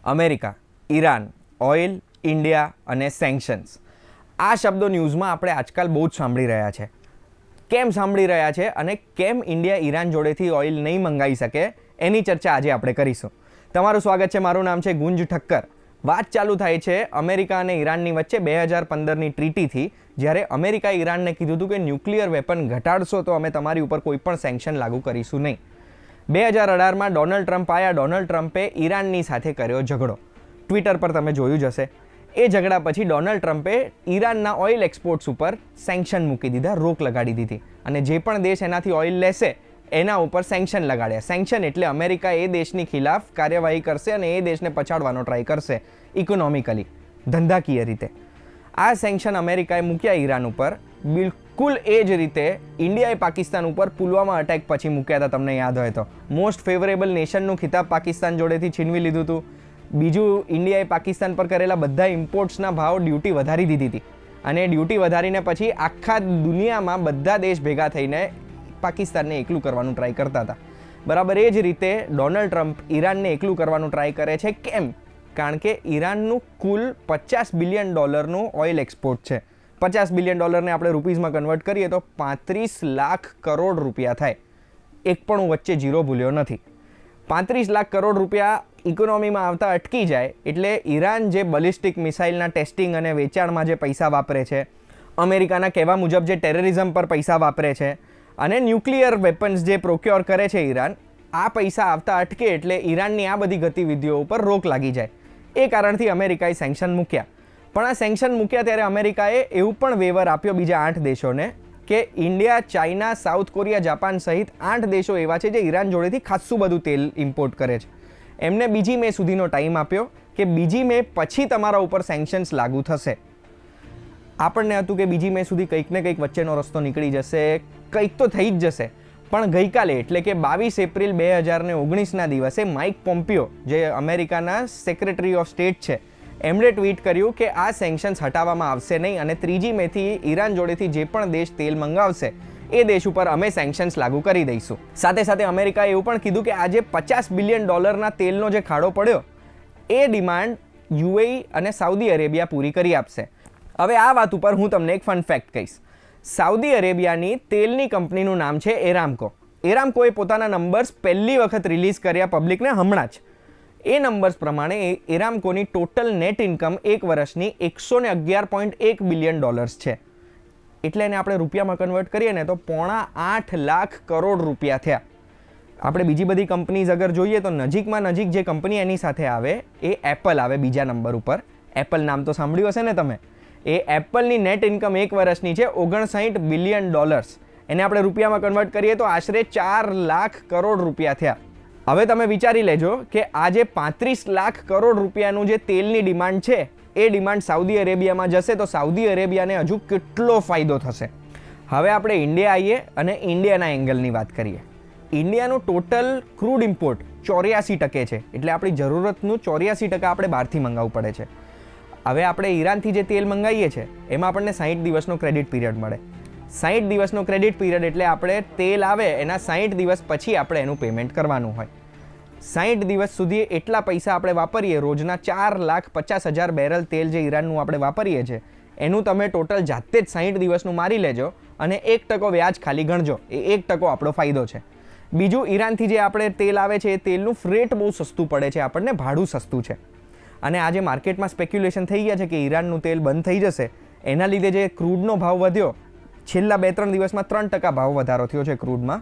America, Iran, oil, India અને સેન્કશન્સ. આ શબ્દો ન્યૂઝમાં આપણે આજકાલ બહુ જ સાંભળી રહ્યા છે. કેમ સાંભળી રહ્યા છે અને કેમ ઇન્ડિયા ઈરાન જોડેથી ઓઇલ નહીં મંગાવી શકે એની ચર્ચા આજે આપણે કરીશું. તમારું સ્વાગત છે. મારું નામ છે ગુંજ ઠક્કર. વાત ચાલુ થાય છે અમેરિકા અને ઈરાનની વચ્ચે 2015ની ટ્રીટીથી, જ્યારે અમેરિકાએ ઈરાનને કીધું હતું કે ન્યુક્લિયર વેપન ઘટાડશો તો અમે તમારી ઉપર કોઈ પણ સેન્કશન લાગુ કરીશું નહીં. 2018માં ડોનાલ્ડ ટ્રમ્પ આવ્યા. ડોનાલ્ડ ટ્રમ્પે ઈરાનની સાથે કર્યો ઝઘડો. ટ્વિટર પર તમે જોયું જ હશે. એ ઝઘડા પછી ડોનાલ્ડ ટ્રમ્પે ઈરાનના ઓઇલ એક્સપોર્ટ્સ ઉપર સેન્કશન મૂકી દીધા, રોક લગાડી દીધી. અને જે પણ દેશ એનાથી ઓઇલ લેશે એના ઉપર સેન્કશન લગાડ્યા. સેન્કશન એટલે અમેરિકા એ દેશની ખિલાફ કાર્યવાહી કરશે અને એ દેશને પછાડવાનો ટ્રાય કરશે ઇકોનોમિકલી, ધંધાકીય રીતે. આ સેન્કશન અમેરિકાએ મૂક્યા ઈરાન ઉપર. બિલકુલ એ જ રીતે ઇન્ડિયાએ પાકિસ્તાન ઉપર પુલવામા અટેક પછી મૂક્યા હતા. તમને યાદ હોય તો મોસ્ટ ફેવરેબલ નેશનનું ખિતાબ પાકિસ્તાન જોડેથી છીનવી લીધું હતું. બીજું, ઇન્ડિયાએ પાકિસ્તાન પર કરેલા બધા ઇમ્પોર્ટ્સના ભાવ ડ્યુટી વધારી દીધી હતી. અને ડ્યુટી વધારીને પછી આખા દુનિયામાં બધા દેશ ભેગા થઈને પાકિસ્તાનને એકલું કરવાનું ટ્રાય કરતા હતા. બરાબર એ જ રીતે ડોનાલ્ડ ટ્રમ્પ ઈરાનને એકલું કરવાનું ટ્રાય કરે છે. કેમ? કારણ કે ઈરાનનું કુલ $50 બિલિયન ઓઇલ એક્સપોર્ટ છે. $50 બિલિયન આપણે રૂપીઝમાં કન્વર્ટ કરીએ તો 35 લાખ કરોડ રૂપિયા થાય. એક પણ હું વચ્ચે ઝીરો ભૂલ્યો નથી. 35 લાખ કરોડ રૂપિયા ઇકોનોમીમાં આવતા અટકી જાય એટલે ઈરાન જે બેલિસ્ટિક મિસાઇલના ટેસ્ટિંગ અને વેચાણમાં જે પૈસા વાપરે છે, અમેરિકાના કહેવા મુજબ જે ટેરરિઝમ પર પૈસા વાપરે છે અને ન્યુક્લિયર વેપન્સ જે પ્રોક્યોર કરે છે ઈરાન, આ પૈસા આવતા અટકે એટલે ઈરાનની આ બધી ગતિવિધિઓ ઉપર રોક લાગી જાય. એ કારણથી અમેરિકાએ સેન્કશન મૂક્યા. પણ આ સેન્કશન મૂક્યા ત્યારે અમેરિકાએ એવું પણ વેવર આપ્યો બીજા 8 દેશોને કે India, China, south Korea, Japan સહિત 8 દેશો એવા છે જે ઈરાન જોડેથી ખાસું બધું તેલ ઇમ્પોર્ટ કરે છે. એમને 2 મે સુધીનો ટાઈમ આપ્યો કે 2 મે પછી તમારા ઉપર સેન્કશન્સ લાગુ થશે. આપણને હતું કે 2 મે સુધી કંઈક ને કંઈક વચ્ચેનો રસ્તો નીકળી જશે, કંઈક તો થઈ જ જશે. પણ ગઈકાલે એટલે કે 22 એપ્રિલ 2019ના દિવસે માઇક પોમ્પિયો, જે અમેરિકાના સેક્રેટરી ઓફ સ્ટેટ છે, એમણે ટ્વીટ કર્યું કે આ સેન્કશન્સ હટાવવામાં આવશે નહીં અને 3 મેથી ઈરાન જોડેથી જે પણ દેશ તેલ મંગાવશે એ દેશ ઉપર અમે સેન્કશન્સ લાગુ કરી દઈશું. સાથે સાથે અમેરિકાએ એવું પણ કીધું કે આજે $50 બિલિયન તેલનો જે ખાડો પડ્યો એ ડિમાન્ડ યુએઈ અને સાઉદી અરેબિયા પૂરી કરી આપશે. હવે આ વાત ઉપર હું તમને એક ફન ફેક્ટ કહીશ. સાઉદી અરેબિયાની તેલની કંપનીનું નામ છે એરામકો. એરામકોએ પોતાના નંબર્સ પહેલી વખત રિલીઝ કર્યા પબ્લિકને હમણાં જ. એ નંબર્સ પ્રમાણે એરામકોની ટોટલ નેટ ઇન્કમ એક વર્ષની $111.1 બિલિયન છે. એટલે એને આપણે રૂપિયામાં કન્વર્ટ કરીએ ને તો 8.5 લાખ કરોડ રૂપિયા થયા. આપણે બીજી બધી કંપનીઝ અગર જોઈએ તો નજીકમાં નજીક જે કંપની એની સાથે આવે એ એપલ આવે બીજા નંબર ઉપર. એપલ નામ તો સાંભળ્યું હશે ને તમે. એ એપલની નેટ ઇન્કમ એક વર્ષની છે $59 બિલિયન. એને આપણે રૂપિયામાં કન્વર્ટ કરીએ તો આશરે 4 લાખ કરોડ રૂપિયા થયા. હવે તમે વિચારી લેજો કે આ જે 35 લાખ કરોડ રૂપિયાનું જે તેલની ડિમાન્ડ છે એ ડિમાન્ડ સાઉદી અરેબિયામાં જશે તો સાઉદી અરેબિયાને હજુ કેટલો ફાયદો થશે. હવે આપણે ઇન્ડિયા આવીએ અને ઇન્ડિયાના એંગલની વાત કરીએ. ઇન્ડિયાનું ટોટલ ક્રૂડ ઇમ્પોર્ટ 84% છે. એટલે આપણી જરૂરતનું 84% આપણે બહારથી મંગાવવું પડે છે. હવે આપણે ઈરાનથી જે તેલ મંગાવીએ છીએ એમાં આપણને 60 દિવસનો ક્રેડિટ પીરિયડ મળે. 60 દિવસનો ક્રેડિટ પીરિયડ એટલે આપણે તેલ આવે એના 60 દિવસ પછી આપણે એનું પેમેન્ટ કરવાનું હોય. 60 દિવસ સુધી એટલા પૈસા આપણે વાપરીએ, રોજના 4,50,000 બેરલ તેલ જે ઈરાનનું આપણે વાપરીએ છીએ એનું તમે ટોટલ જાતે જ 60 દિવસનું મારી લેજો અને 1% વ્યાજ ખાલી ગણજો. એ 1% આપણો ફાયદો છે. બીજું, ઈરાનથી જે આપણે તેલ આવે છે એ તેલનું ફ્રેટ બહુ સસ્તું પડે છે આપણને, ભાડું સસ્તું છે. અને આજે માર્કેટમાં સ્પેક્યુલેશન થઈ ગયા છે કે ઈરાનનું તેલ બંધ થઈ જશે. એના લીધે જે ક્રૂડનો ભાવ વધ્યો, છેલ્લા 2-3 દિવસમાં 3% ભાવ વધારો થયો છે ક્રૂડમાં.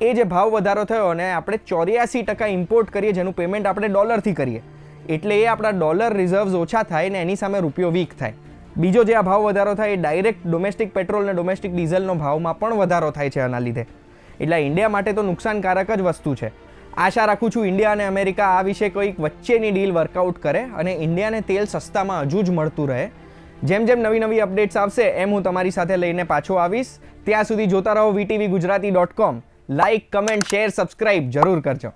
એ જે ભાવ વધારો થયો અને આપણે 84% ઇમ્પોર્ટ કરીએ જેનું પેમેન્ટ આપણે ડોલરથી કરીએ એટલે એ આપણા ડોલર રિઝર્વ્સ ઓછા થાય ને એની સામે રૂપિયો વીક થાય. બીજો જે આ ભાવ વધારો થાય એ ડાયરેક્ટ ડોમેસ્ટિક પેટ્રોલ અને ડોમેસ્ટિક ડીઝલનો ભાવમાં પણ વધારો થાય છે આના લીધે. એટલે ઇન્ડિયા માટે તો નુકસાનકારક જ વસ્તુ છે. આશા રાખું છું ઇન્ડિયા અને અમેરિકા આ વિશે કોઈક વચ્ચેની ડીલ વર્કઆઉટ કરે અને ઇન્ડિયાને તેલ સસ્તામાં હજુ જ મળતું રહે. જેમ જેમ નવી અપડેટ્સ આવશે એમ હું તમારી સાથે લઈને પાછો આવીશ. ત્યાં સુધી જોતા રહો VTVGujarati.com. Like, comment, share, subscribe જરૂર કરજો.